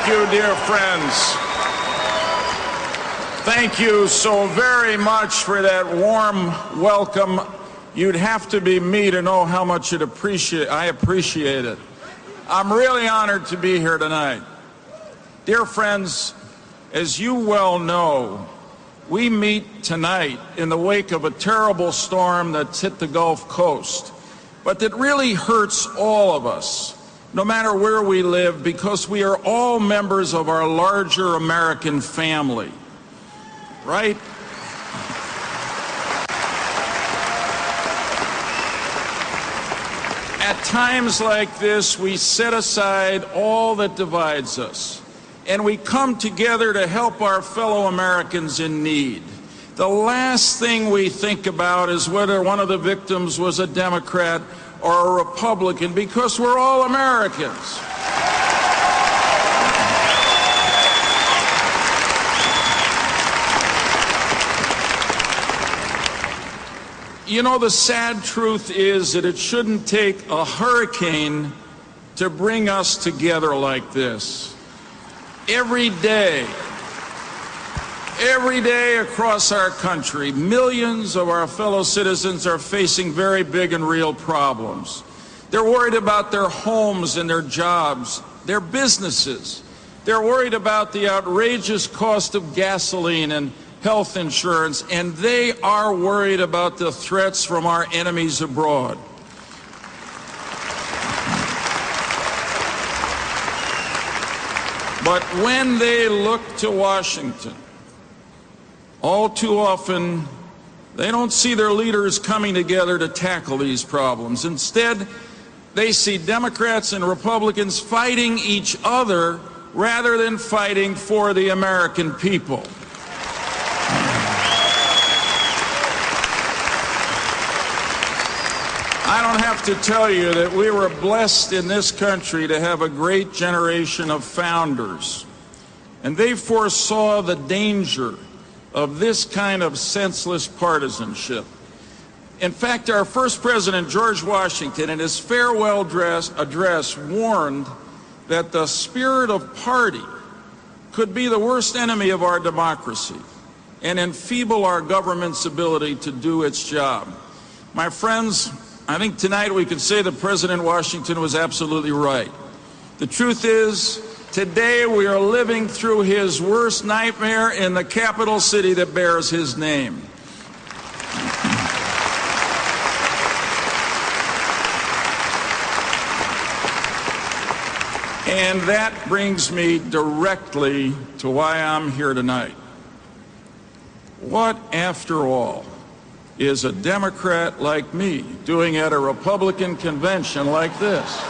you, dear friends. Thank you so very much for that warm welcome. You'd have to be me to know how much I appreciate it. I'm really honored to be here tonight. Dear friends, as you well know, we meet tonight in the wake of a terrible storm that's hit the Gulf Coast, but that really hurts all of us, no matter where we live, because we are all members of our larger American family, right? At times like this, we set aside all that divides us, and we come together to help our fellow Americans in need. The last thing we think about is whether one of the victims was a Democrat or a Republican, because we're all Americans. You know, the sad truth is that it shouldn't take a hurricane to bring us together like this. Every day across our country, millions of our fellow citizens are facing very big and real problems. They're worried about their homes and their jobs, their businesses. They're worried about the outrageous cost of gasoline and health insurance, and they are worried about the threats from our enemies abroad. But when they look to Washington, all too often, they don't see their leaders coming together to tackle these problems. Instead, they see Democrats and Republicans fighting each other rather than fighting for the American people. I don't have to tell you that we were blessed in this country to have a great generation of founders, and they foresaw the danger of this kind of senseless partisanship. In fact, our first president, George Washington, in his farewell address, warned that the spirit of party could be the worst enemy of our democracy and enfeeble our government's ability to do its job. My friends, I think tonight we could say that President Washington was absolutely right. The truth is, today we are living through his worst nightmare in the capital city that bears his name. And that brings me directly to why I'm here tonight. What, after all, is a Democrat like me doing at a Republican convention like this?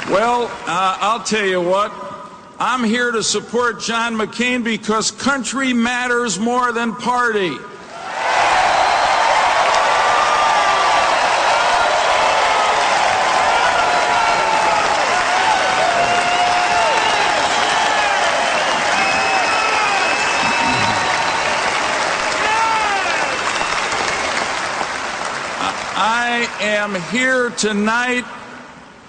Well, I'll tell you what, I'm here to support John McCain because country matters more than party. I am here tonight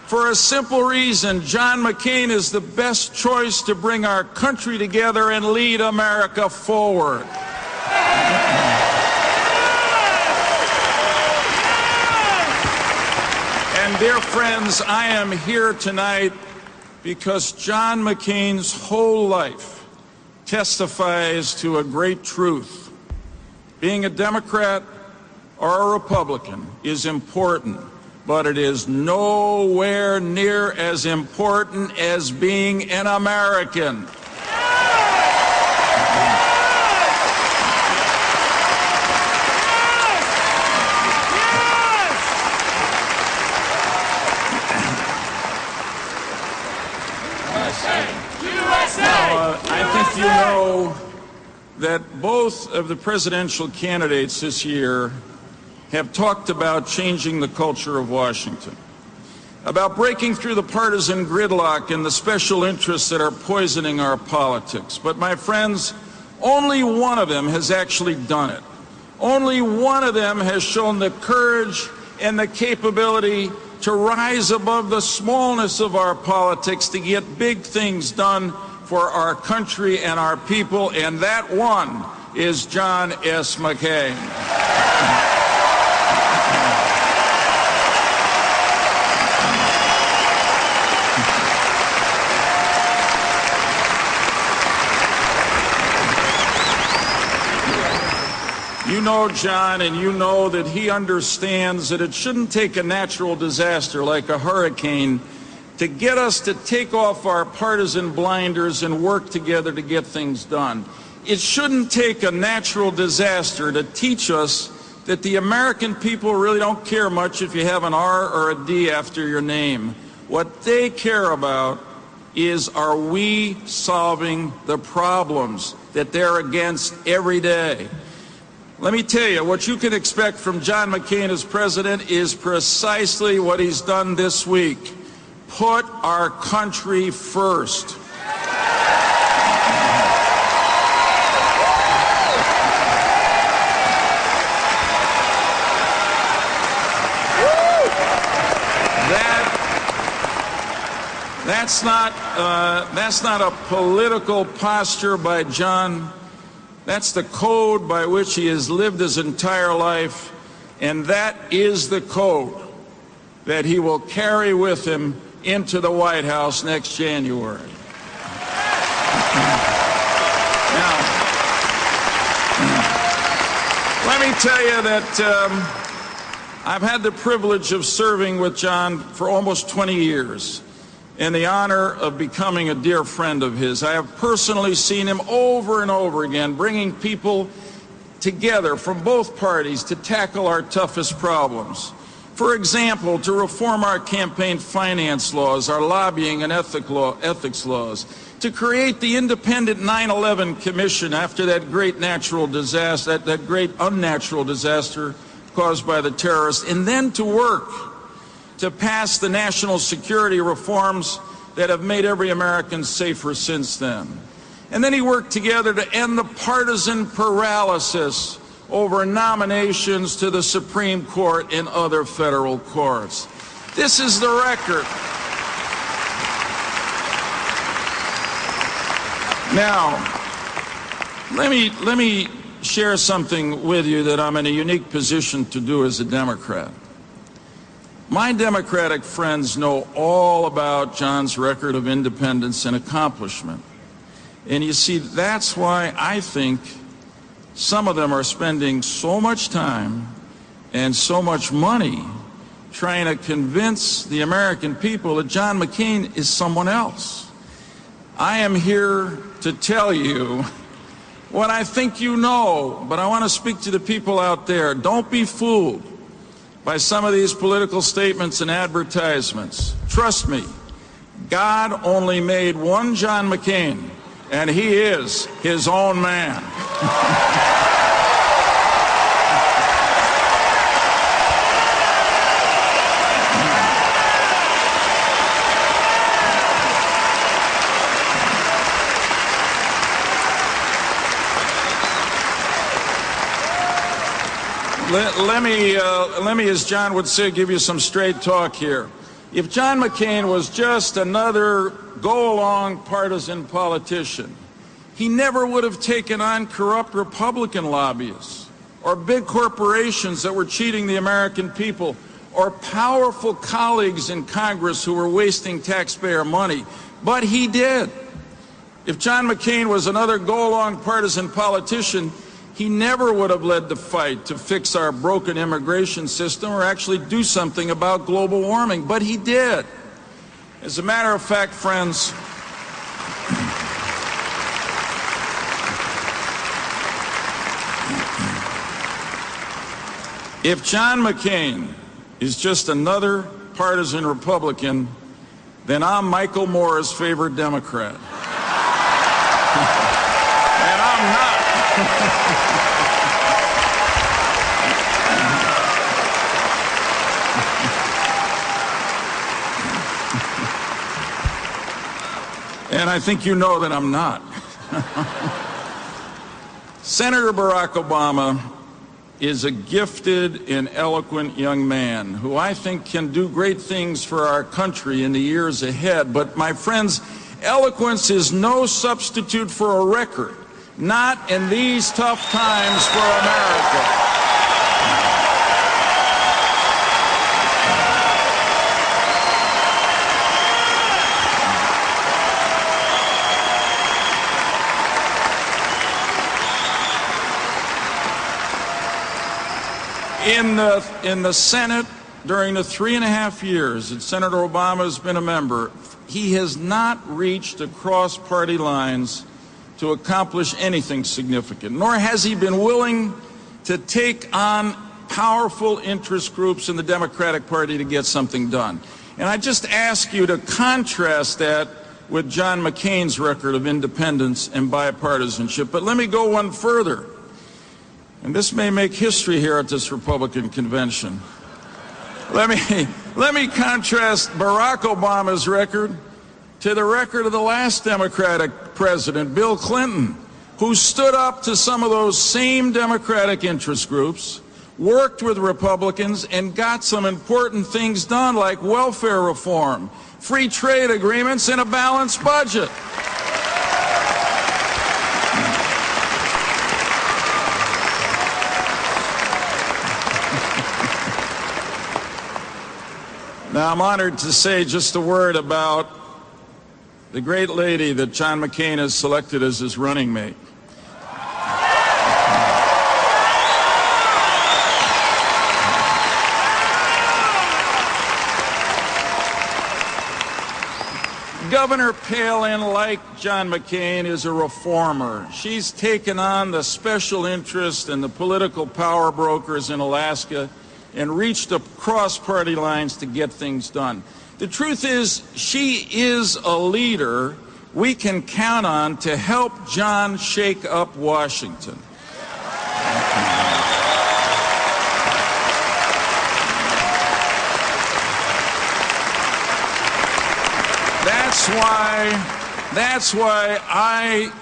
for a simple reason. John McCain is the best choice to bring our country together and lead America forward. And dear friends, I am here tonight because John McCain's whole life testifies to a great truth. Being a Democrat or a Republican is important, but it is nowhere near as important as being an American. I think you know that both of the presidential candidates this year have talked about changing the culture of Washington. about breaking through the partisan gridlock and the special interests that are poisoning our politics. But my friends, only one of them has actually done it. Only one of them has shown the courage and the capability to rise above the smallness of our politics to get big things done for our country and our people, and that one is John S. McCain. You know John, and you know that he understands that it shouldn't take a natural disaster like a hurricane to get us to take off our partisan blinders and work together to get things done. It shouldn't take a natural disaster to teach us that the American people really don't care much if you have an R or a D after your name. What they care about is, are we solving the problems that they're against every day? Let me tell you, what you can expect from John McCain as president is precisely what he's done this week. Put our country first. That's not a political posture by John. That's the code by which he has lived his entire life, and that is the code that he will carry with him into the White House next January. Now, let me tell you that I've had the privilege of serving with John for almost 20 years. And the honor of becoming a dear friend of his. I have personally seen him over and over again bringing people together from both parties to tackle our toughest problems. For example, to reform our campaign finance laws, our lobbying and ethics laws, to create the independent 9/11 Commission after that great natural disaster, that great unnatural disaster caused by the terrorists, and then to work to pass the national security reforms that have made every American safer since then. And then he worked together to end the partisan paralysis over nominations to the Supreme Court and other federal courts. This is the record. Now, let me share something with you that I'm in a unique position to do as a Democrat. My Democratic friends know all about John's record of independence and accomplishment. And you see, that's why I think some of them are spending so much time and so much money trying to convince the American people that John McCain is someone else. I am here to tell you what I think you know, but I want to speak to the people out there. Don't be fooled by some of these political statements and advertisements. Trust me, God only made one John McCain, and he is his own man. Let me, as John would say, give you some straight talk here. If John McCain was just another go-along partisan politician, he never would have taken on corrupt Republican lobbyists or big corporations that were cheating the American people or powerful colleagues in Congress who were wasting taxpayer money. But he did. If John McCain was another go-along partisan politician, he never would have led the fight to fix our broken immigration system or actually do something about global warming, but he did. As a matter of fact, friends, if John McCain is just another partisan Republican, then I'm Michael Moore's favorite Democrat. And I'm not. And I think you know that I'm not. Senator Barack Obama is a gifted and eloquent young man who I think can do great things for our country in the years ahead. But my friends, eloquence is no substitute for a record, not in these tough times for America. In the Senate, during the 3.5 years that Senator Obama has been a member, he has not reached across party lines to accomplish anything significant, nor has he been willing to take on powerful interest groups in the Democratic Party to get something done. And I just ask you to contrast that with John McCain's record of independence and bipartisanship. But let me go one further. And this may make history here at this Republican convention. Let me contrast Barack Obama's record to the record of the last Democratic president, Bill Clinton, who stood up to some of those same Democratic interest groups, worked with Republicans, and got some important things done like welfare reform, free trade agreements, and a balanced budget. Now, I'm honored to say just a word about the great lady that John McCain has selected as his running mate. Governor Palin, like John McCain, is a reformer. She's taken on the special interest and the political power brokers in Alaska and reached across party lines to get things done. The truth is, she is a leader we can count on to help John shake up Washington. That's why I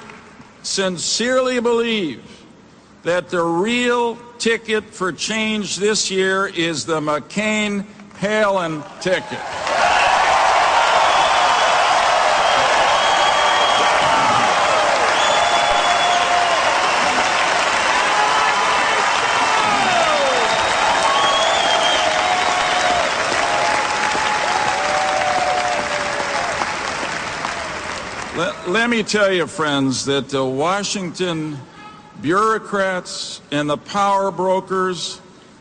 sincerely believe that the real ticket for change this year is the McCain-Palin ticket. Let me tell you, friends, that the Washington bureaucrats and the power brokers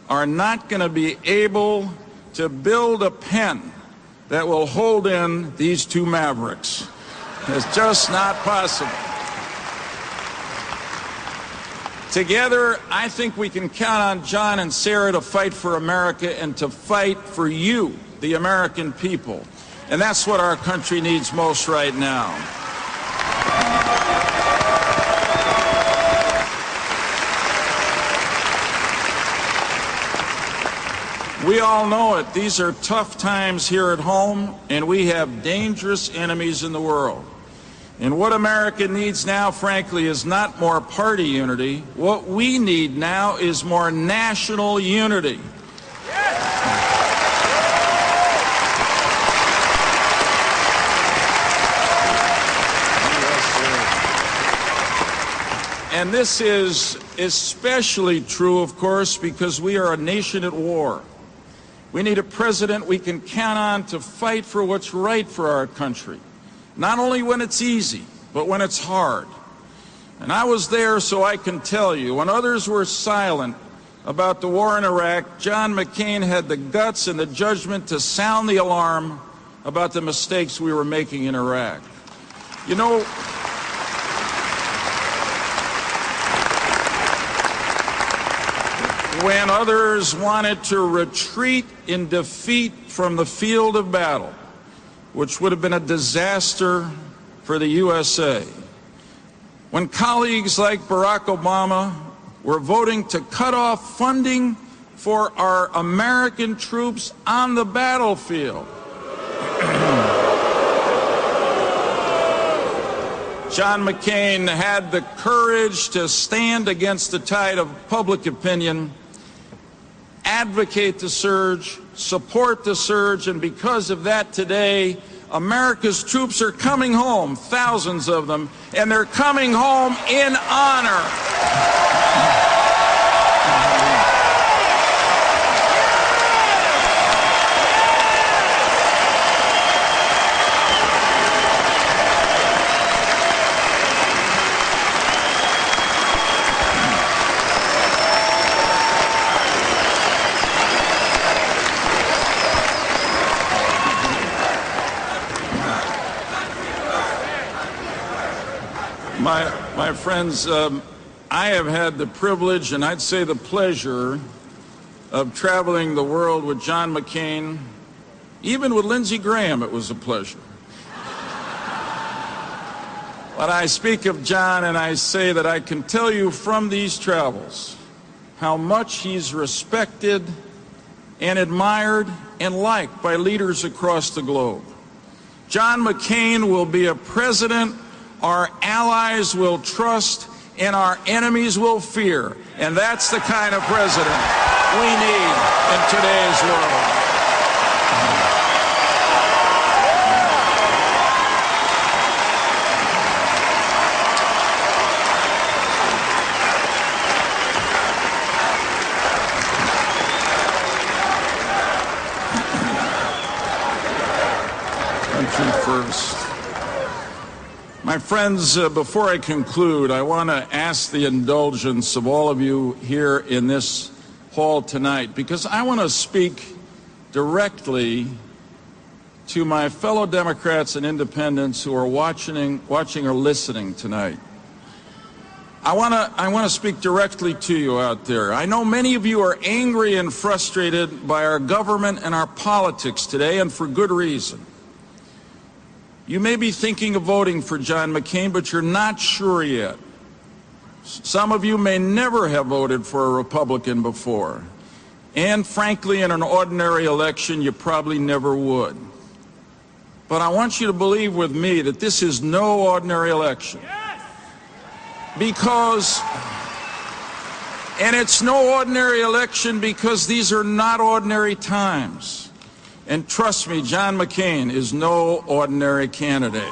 are not going to be able to build a pen that will hold in these two mavericks. It's just not possible. Together, I think we can count on John and Sarah to fight for America and to fight for you, the American people. And that's what our country needs most right now. We all know it. These are tough times here at home, and we have dangerous enemies in the world. And what America needs now, frankly, is not more party unity. What we need now is more national unity. And this is especially true, of course, because we are a nation at war. We need a president we can count on to fight for what's right for our country, not only when it's easy, but when it's hard. And I was there, so I can tell you, when others were silent about the war in Iraq, John McCain had the guts and the judgment to sound the alarm about the mistakes we were making in Iraq. You know, when others wanted to retreat in defeat from the field of battle, which would have been a disaster for the USA, when colleagues like Barack Obama were voting to cut off funding for our American troops on the battlefield, John McCain had the courage to stand against the tide of public opinion, advocate the surge, support the surge, and because of that today, America's troops are coming home, thousands of them, and they're coming home in honor. My friends, I have had the privilege, and I'd say the pleasure, of traveling the world with John McCain. Even with Lindsey Graham, it was a pleasure. But I speak of John, and I say that I can tell you from these travels how much he's respected and admired and liked by leaders across the globe. John McCain will be a president our allies will trust and our enemies will fear. And that's the kind of president we need in today's world. Country first. My friends, before I conclude, I want to ask the indulgence of all of you here in this hall tonight, because I want to speak directly to my fellow Democrats and independents who are watching or listening tonight. I want to speak directly to you out there. I know many of you are angry and frustrated by our government and our politics today, and for good reason. You may be thinking of voting for John McCain, but you're not sure yet. Some of you may never have voted for a Republican before. And frankly, in an ordinary election, you probably never would. But I want you to believe with me that this is no ordinary election. And it's no ordinary election because these are not ordinary times. And trust me, John McCain is no ordinary candidate.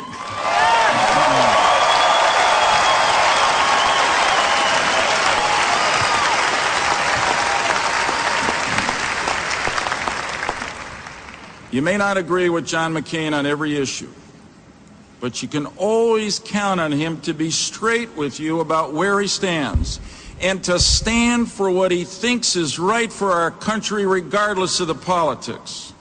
You may not agree with John McCain on every issue, but you can always count on him to be straight with you about where he stands and to stand for what he thinks is right for our country, regardless of the politics.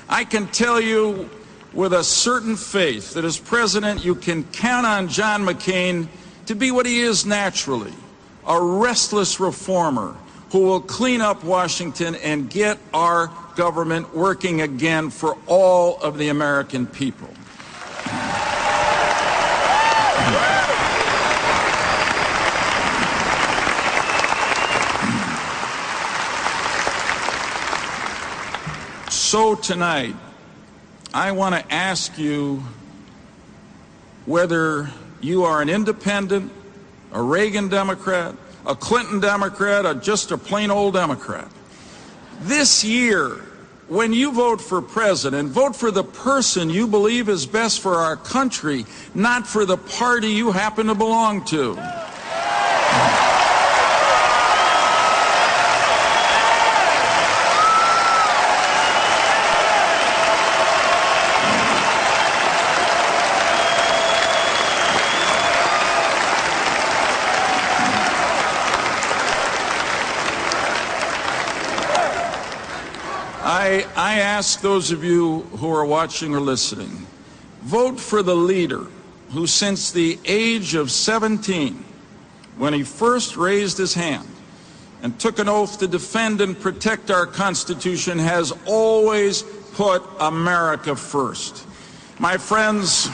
I can tell you with a certain faith that as president, you can count on John McCain to be what he is naturally, a restless reformer who will clean up Washington and get our government working again for all of the American people. So tonight, I want to ask you whether you are an independent, a Reagan Democrat, a Clinton Democrat, or just a plain old Democrat. This year, when you vote for president, vote for the person you believe is best for our country, not for the party you happen to belong to. I ask those of you who are watching or listening, vote for the leader who since the age of 17, when he first raised his hand and took an oath to defend and protect our Constitution, has always put America first. My friends,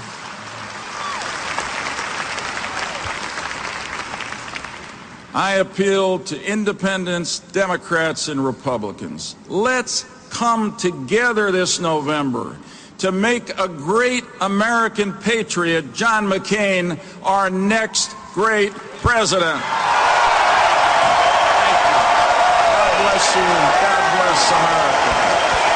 I appeal to independents, Democrats, and Republicans. Let's come together this November to make a great American patriot, John McCain, our next great president. God bless you. God bless America.